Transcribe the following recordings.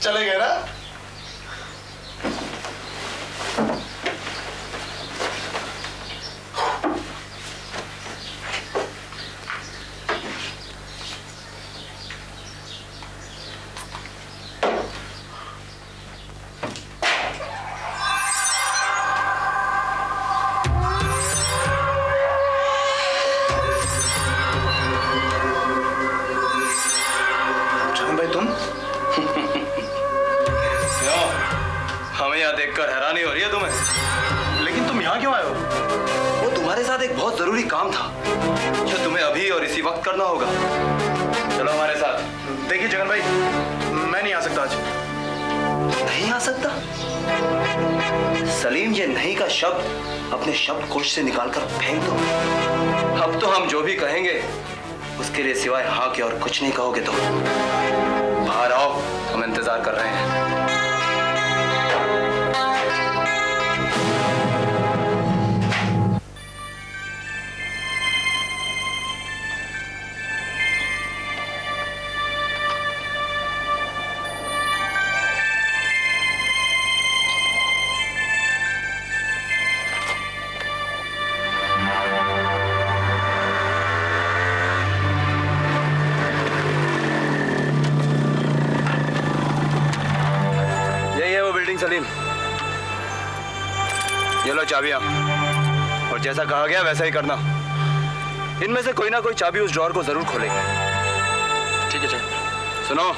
चले गए ना? हमें यहाँ देखकर हैरानी हो रही है तुम्हें, लेकिन तुम यहाँ क्यों आए हो? वो तुम्हारे साथ एक बहुत जरूरी काम था जो तुम्हें अभी और इसी वक्त करना होगा। चलो हमारे साथ। देखिए जगन भाई, मैं नहीं आ सकता आज। नहीं आ सकता? सलीम, ये नहीं का शब्द अपने शब्दकोश से निकालकर फेंक दो। अब तो हम जो भी कहेंगे उसके लिए सिवाय हाँ के और कुछ नहीं कहोगे तुम। बाहर आओ, हम इंतजार कर रहे हैं। सलीम, ये लो चाबियां, और जैसा कहा गया वैसा ही करना। इनमें से कोई ना कोई चाबी उस ड्रॉर को जरूर खोलेगी। ठीक है चलो। सुनो,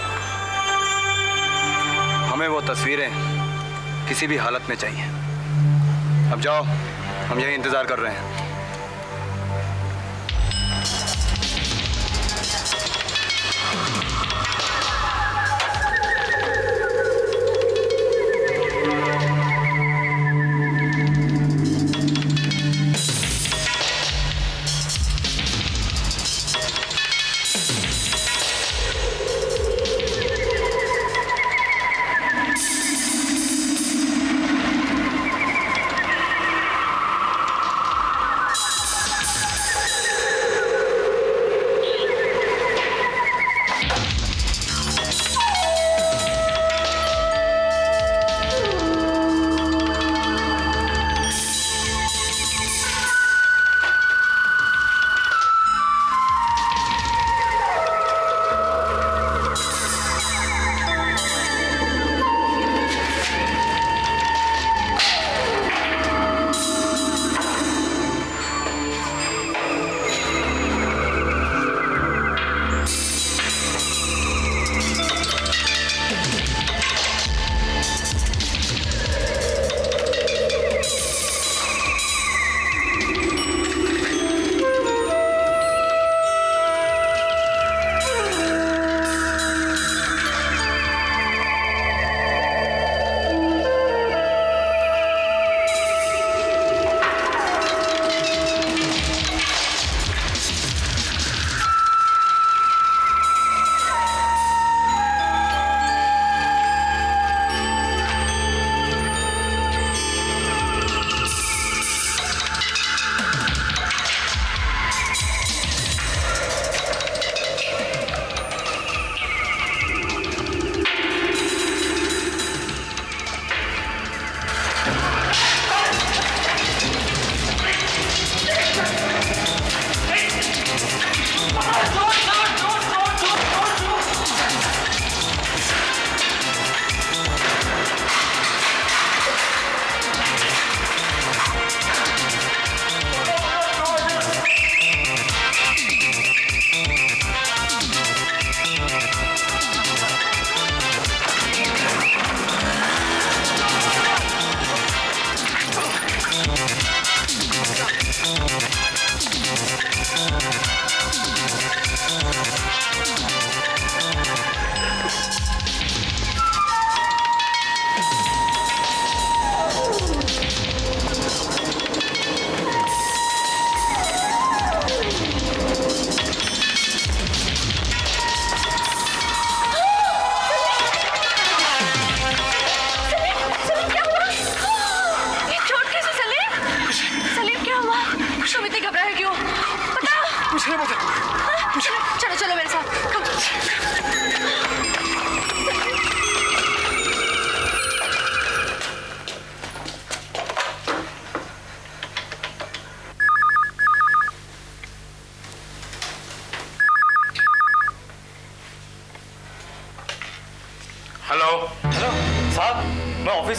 हमें वो तस्वीरें किसी भी हालत में चाहिए। अब जाओ, हम यही इंतजार कर रहे हैं।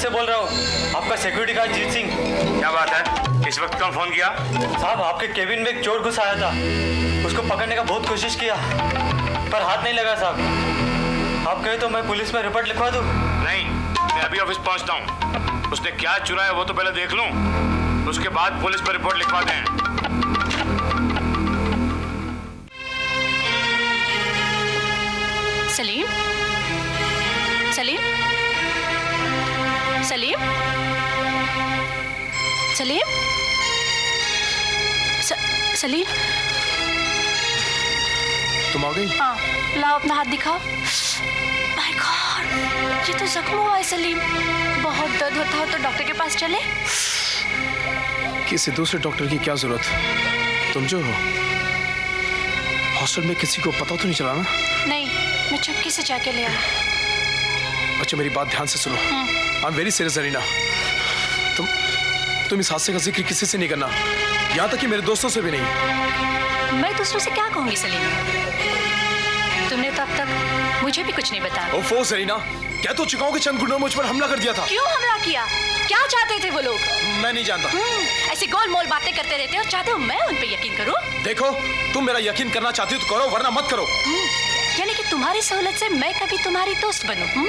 से बोल रहा हूँ, आपका सिक्योरिटी गार्ड जीत सिंह। क्या बात है? इस वक्त कौन फोन किया? साहब आपके केबिन में एक चोर घुस आया था, उसको पकड़ने का बहुत कोशिश किया पर हाथ नहीं लगा साहब। आप कहे तो मैं पुलिस में रिपोर्ट लिखवा दूँ? नहीं, मैं अभी ऑफिस पहुंचता हूँ। उसने क्या चुराया वो तो पहले देख लूँ, उसके बाद पुलिस पर रिपोर्ट लिखवा दें। सलीम, सलीम, सलीम, सलीम, सलीम। तुम आ गई? हाँ, लाओ अपना हाथ दिखाओ। माय गॉड, ये तो जख्म हुआ है सलीम। बहुत दर्द होता हो तो डॉक्टर के पास चले। किसी दूसरे डॉक्टर की क्या जरूरत? तुम जो हो हॉस्टल में किसी को पता तो नहीं चला ना? नहीं, मैं चुपके से जाके ले आऊँ। अच्छा मेरी बात ध्यान से सुनो। I am very serious Zarina. तुम इस हादसे का जिक्र किसी से नहीं करना, यहाँ तक कि मेरे दोस्तों से भी नहीं। मैं दूसरों से क्या कहूँगी सलीम? तुमने तो अब तक मुझे भी कुछ नहीं बताया। ओफो जरीना, कह तो चुका हूँ कि चंद गुंडों ने मुझ पर हमला कर दिया था। क्यों हमला किया? क्या चाहते थे वो लोग? मैं नहीं जानता। ऐसी गोलमोल बातें करते रहते हो, चाहते हो मैं उन पे यकीन करूं? देखो, तुम मेरा यकीन करना चाहती हो तो करो, वरना मत करो। यानी कि तुम्हारी सहूलत से मैं कभी तुम्हारी दोस्त बनूं,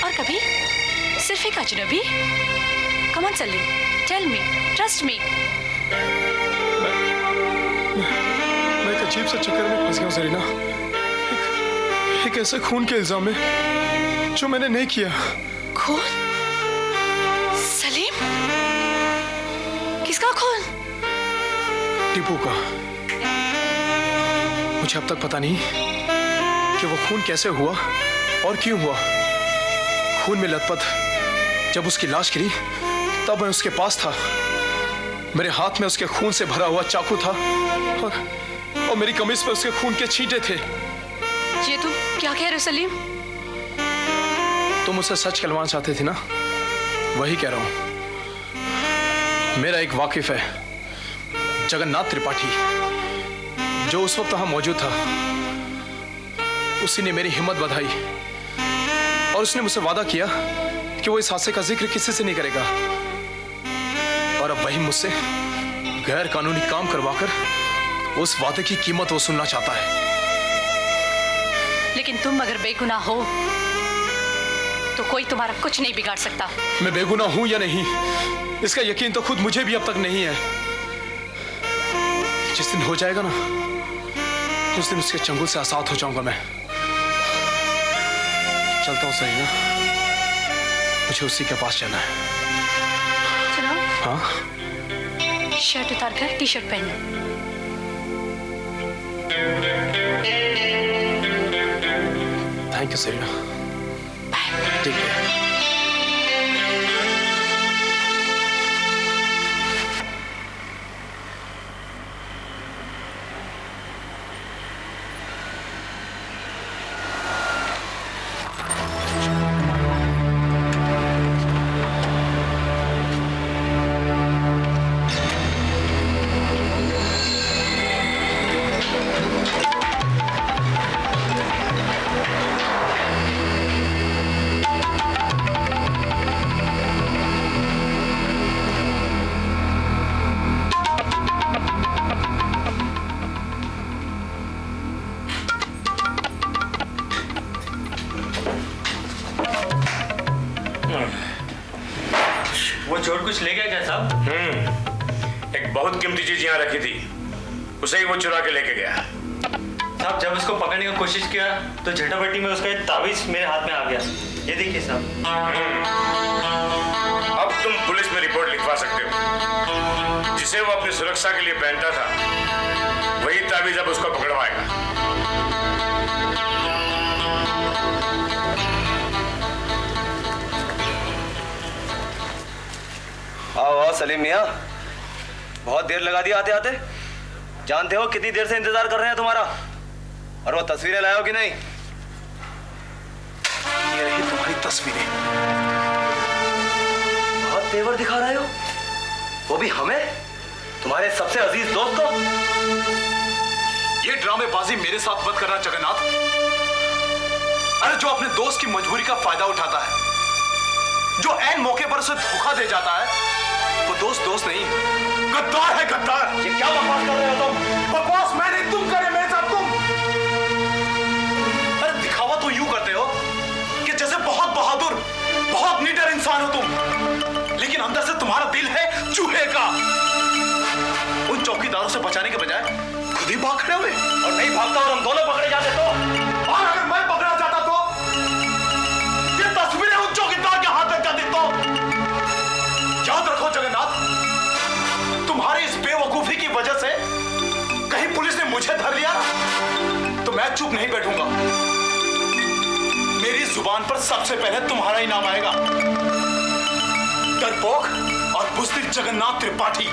और कभी सिर्फ एक अजनबी? Come on Salim, tell me, trust me. मैं एक अजीब से चक्कर में फंस गया हूं जरीना। एक ऐसे खून के इल्जाम में जो मैंने नहीं किया। खून? सलीम, किसका खून? टीपू का। मुझे अब तक पता नहीं कि वो खून कैसे हुआ और क्यों हुआ। खून में लथपथ जब उसकी लाश गिरी तब मैं उसके पास था। मेरे हाथ में उसके खून से भरा हुआ चाकू था और मेरी कमीज पे उसके खून के छींटे थे। ये तुम क्या कह रहे हो सलीम? तुम मुझसे सच कहलवाना चाहते थे ना, वही कह रहा हूं। मेरा एक वाकिफ है, जगन्नाथ त्रिपाठी, जो उस वक्त वहां मौजूद था। उसी ने मेरी हिम्मत बढ़ाई और उसने मुझसे वादा किया कि वो इस हादसे का जिक्र किसी से नहीं करेगा। और अब वही मुझसे गैर कानूनी काम करवाकर उस वादे की कीमत वसूलना चाहता है। लेकिन तुम अगर बेगुनाह हो तो कोई तुम्हारा कुछ नहीं बिगाड़ सकता। मैं बेगुनाह हूं या नहीं, इसका यकीन तो खुद मुझे भी अब तक नहीं है। जिस दिन हो जाएगा ना, उस दिन उसके चंगुल से आजाद हो जाऊंगा मैं। चलता हूं सही ना, मुझे उसी के पास जाना है। सुनो, हाँ? शर्ट उतार कर टी शर्ट पहनो। Thank you Sarina. बाय। ठीक है। वो चोर कुछ ले गया क्या साहब? एक बहुत कीमती चीज यहाँ रखी थी, उसे ही वो चुरा के लेके गया। साहब जब उसको पकड़ने की कोशिश किया तो झटापटी में उसका एक ताबीज मेरे हाथ में आ गया। ये देखिए साहब। अब तुम पुलिस में रिपोर्ट लिखवा सकते हो। जिसे वो अपनी सुरक्षा के लिए पहनता था, वही ताबीज अब उसको पकड़वाएगा। आओ आओ सलीम मियाँ, बहुत देर लगा दी आते आते। जानते हो कितनी देर से इंतजार कर रहे हैं तुम्हारा। और वो तस्वीरें लाए हो कि नहीं? ये रही तुम्हारी तस्वीरें। बहुत तेवर दिखा रहे हो, वो भी हमें, तुम्हारे सबसे अजीज दोस्त को। ये ड्रामेबाजी मेरे साथ मत करना जगन्नाथ। अरे जो अपने दोस्त की मजबूरी का फायदा उठाता है जो ऐन मौके पर उसे धोखा दे जाता है वो दोस्त नहीं, गद्दार है, गद्दार। ये क्या बकवास कर रहे हो तुम? बकवास मैंने तुम करे मेरे साथ तुम। अरे दिखावा तो यूं करते हो कि जैसे बहुत बहादुर, बहुत निडर इंसान हो तुम, लेकिन अंदर से तुम्हारा दिल है चूहे का। उन चौकीदारों से बचाने के बजाय खुद ही भाग खड़े हुए। और नहीं भागता और हम दोनों पकड़े जाते तो? और अगर मैं पकड़ा जाता तो ये तस्वीरें उन चौकीदार के हाथ लग जाती तो। याद रखो जगन्नाथ, तुम्हारी इस बेवकूफी की वजह से कहीं पुलिस ने मुझे धर लिया तो मैं चुप नहीं बैठूंगा। मेरी जुबान पर सबसे पहले तुम्हारा ही नाम आएगा, डरपोक और बुज़दिल जगन्नाथ त्रिपाठी।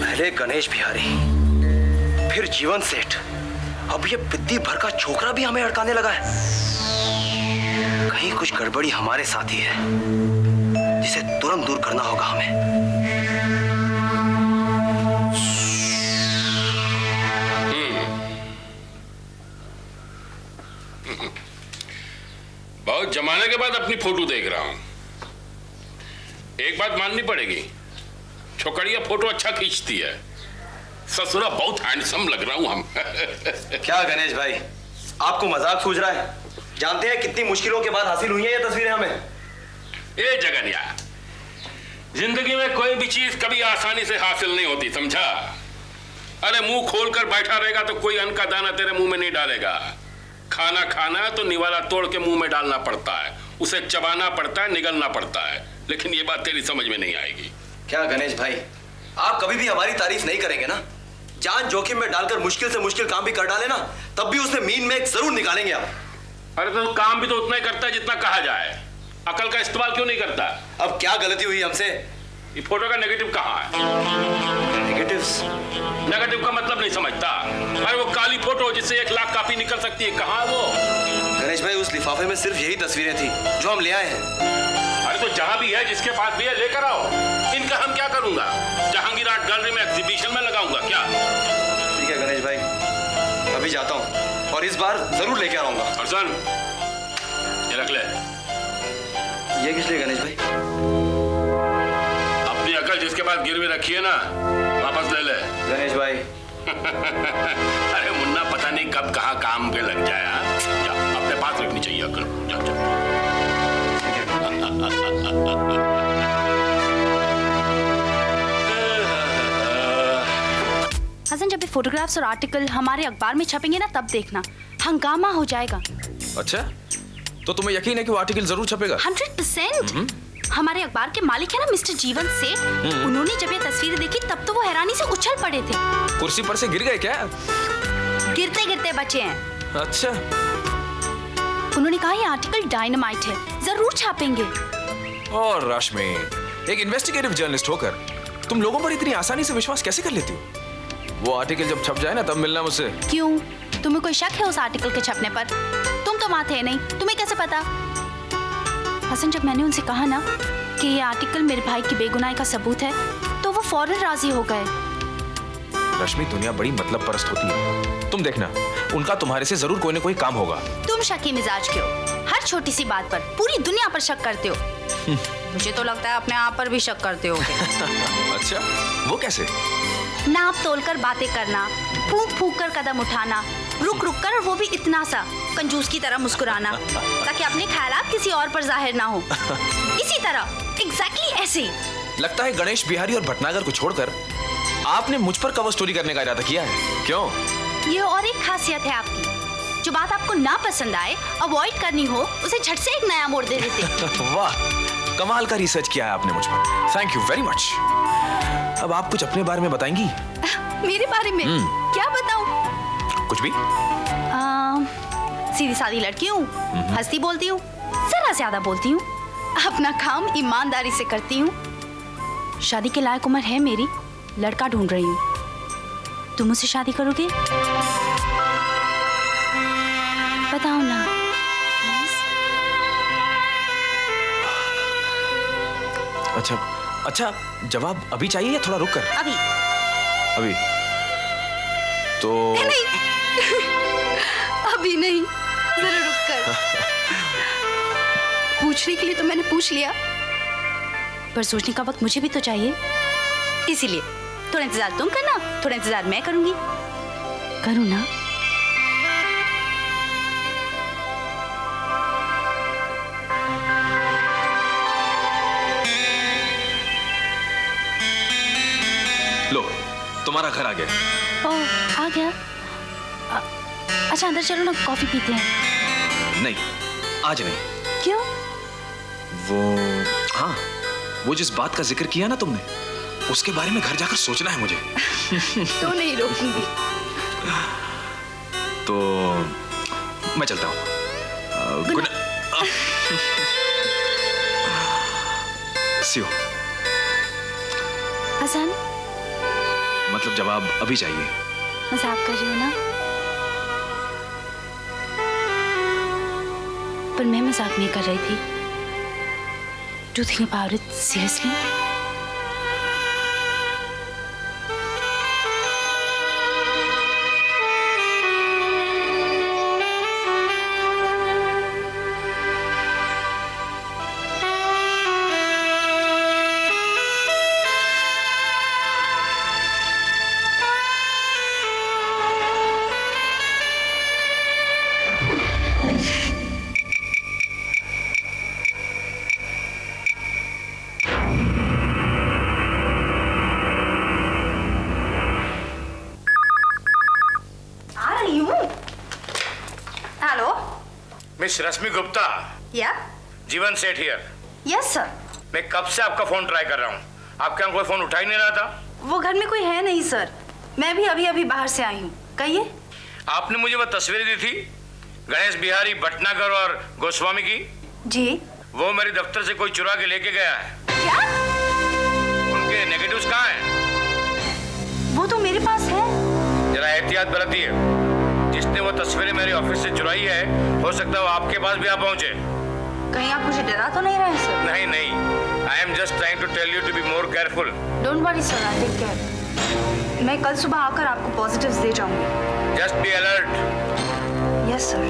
पहले गणेश बिहारी, फिर जीवन सेठ, अब ये पिद्दी भर का छोकरा भी हमें अड़काने लगा है। कहीं कुछ गड़बड़ी हमारे साथ ही है जिसे तुरंत दूर करना होगा हमें। बहुत जमाने के बाद अपनी फोटो देख रहा हूं। एक बात माननी पड़ेगी, छोकरिया फोटो अच्छा खींचती है। ससुरा बहुत हैंडसम लग रहा हूं हम। क्या गणेश भाई, आपको मजाक सूझ रहा है? जानते हैं कितनी मुश्किलों के बाद हासिल हुई है ये तस्वीरें हमें। ए जगनिया, जिंदगी में कोई भी चीज कभी आसानी से हासिल नहीं होती, समझा? अरे मुंह खोलकर बैठा रहेगा तो कोई अन्न का दाना तेरे मुंह में नहीं डालेगा। खाना खाना तो निवाला तोड़ के मुंह में डालना पड़ता है, उसे चबाना पड़ता है, निगलना पड़ता है। लेकिन ये बात तेरी समझ में नहीं आएगी। क्या गणेश भाई, आप कभी भी हमारी तारीफ नहीं करेंगे ना? जान जोखिम में डालकर मुश्किल से मुश्किल काम भी कर डाले ना, तब भी उसमें मीन में एक जरूर निकालेंगे आप। अरे तो काम भी तो उतना ही करता है जितना कहा जाए। अकल का इस्तेमाल क्यों नहीं करता? अब क्या गलती हुई हमसे? ये फोटो का नेगेटिव कहाँ है? नेगेटिव्स? नेगेटिव का मतलब नहीं समझता? अरे वो काली फोटो जिससे 1 लाख कॉपी निकल सकती है, कहाँ है वो? गणेश भाई, उस लिफाफे में सिर्फ यही तस्वीरें थी जो हम ले आए हैं। अरे तो जहां भी है, जिसके पास भी है, लेकर आओ। इनका हम क्या करूंगा? जहांगीर आर्ट गैलरी में एग्जीबिशन में लगाऊंगा क्या? ठीक है गणेश भाई, अभी जाता हूँ और इस बार जरूर लेकर आऊंगा। हसन, ये रख ले। ये किस लिए गणेश भाई? अपनी अकल जिसके पास गिरवी रखी है ना, वापस ले ले। गणेश भाई अरे मुन्ना, पता नहीं कब कहाँ काम पे लग जाए। हाँ? जा, अपने पास रखनी चाहिए अकल। जा, जा। हसन, जब ये फोटोग्राफ्स और आर्टिकल हमारे अखबार में छपेंगे ना, तब देखना हंगामा हो जाएगा। अच्छा, तो तुम्हें यकीन है कि वो आर्टिकल जरूर छपेगा? 100%। हमारे अखबार के मालिक है ना मिस्टर जीवन सेठ, उन्होंने जब ये तस्वीरें देखी तब तो वो हैरानी से उछल पड़े थे। कुर्सी पर से गिर गए क्या? गिरते गिरते बचे हैं। अच्छा। उन्होंने कहा ये आर्टिकल डायनामाइट है, जरूर छापेंगे। और रश्मि, एक इन्वेस्टिगेटिव जर्नलिस्ट होकर तुम लोगों पर इतनी आसानी से विश्वास कैसे कर लेती हो? वो आर्टिकल जब छप जाए ना, तब मिलना मुझसे। क्यों, तुम्हें कोई शक है उस आर्टिकल के छपने पर? तुम तो वहां थे नहीं, तुम्हें कैसे पता? हसन, जब मैंने उनसे कहा ना कि ये आर्टिकल मेरे भाई की बेगुनाही का सबूत है, तो वो फौरन राजी हो गए। रश्मि, दुनिया बड़ी मतलब परस्त होती है। तुम देखना, उनका तुम्हारे से जरूर कोई ना कोई काम होगा। तुम शकी मिजाज के हो, हर छोटी सी बात पर पूरी दुनिया पर शक करते हो। मुझे तो लगता है अपने आप पर भी शक करते होगे। अच्छा, वो कैसे? नाप तोलकर बातें करना, फूंक फूंक कर कदम उठाना, रुक रुक कर, और वो भी इतना सा कंजूस की तरह मुस्कुराना ताकि अपने ख्यालात किसी और पर जाहिर ना हो। इसी तरह, एग्जैक्टली ऐसे ही। लगता है गणेश बिहारी और भटनागर को छोड़कर आपने मुझ पर कवर स्टोरी करने का इरादा किया है। क्यों? ये और एक खासियत है आपकी, जो बात आपको ना पसंद आए, अवॉइड करनी हो, उसे झट से एक नया मोड़ दे देते। वाह, कमाल का रिसर्च किया है आपने मुझ पर। Thank you very much. अब आप कुछ अपने बारे में बताएंगी? मेरे बारे में? क्या बताऊं? कुछ भी। सीधी सादी लड़की हूँ, हंसती बोलती हूँ, जरा ज्यादा बोलती हूँ, अपना काम ईमानदारी से करती हूँ। शादी के लायक उम्र है मेरी, लड़का ढूंढ रही हूँ। तुम मुझसे शादी करोगे? बताओ ना। अच्छा, अच्छा जवाब अभी चाहिए या थोड़ा रुक कर? अभी। अभी तो नहीं अभी नहीं, जरा रुक कर। पूछने के लिए तो मैंने पूछ लिया, पर सोचने का वक्त मुझे भी तो चाहिए। इसीलिए थोड़ा इंतजार तुम करना, थोड़ा इंतजार मैं करूंगी। करूँ ना? लो तुम्हारा घर आ गया। ओह आ गया। अच्छा अंदर चलो ना, कॉफी पीते हैं। नहीं आज नहीं। क्यों? वो हाँ, वो जिस बात का जिक्र किया ना तुमने, उसके बारे में घर जाकर सोचना है मुझे। तो नहीं रोकूंगी। तो मैं चलता हूँ। गुड सी हो। हसन, मतलब जवाब अभी चाहिए? मजाक कर रही हो ना? पर मैं मजाक नहीं कर रही थी। Do you think about it seriously? Hello. Miss Rashmi Gupta, या? जीवन सेठ हियर। Yes sir. मैं कब से आपका फोन ट्राई कर रहा हूँ, आपके यहाँ कोई फोन उठा ही नहीं रहा था। वो घर में कोई है नहीं सर, मैं भी अभी अभी बाहर से आई हूँ। कहिए। आपने मुझे वो तस्वीरें दी थी गणेश बिहारी भटनागर और गोस्वामी की। जी। वो मेरे दफ्तर से कोई चुरा के लेके गया है। क्या? उनके नेगेटिव्स कहाँ हैं? वो तो मेरे पास है। जरा एहतियात बरतिए। जिसने वो तस्वीरें मेरे ऑफिस से चुराई है, हो सकता है वो आपके पास भी आ पहुंचे। कहीं आप मुझे डरा तो नहीं रहे सर? नहीं नहीं, I am just trying to tell you to be more careful. Don't worry sir, I take care. मैं कल सुबह आकर आपको पॉजिटिव्स दे जाऊंगी। Just be alert. Yes sir.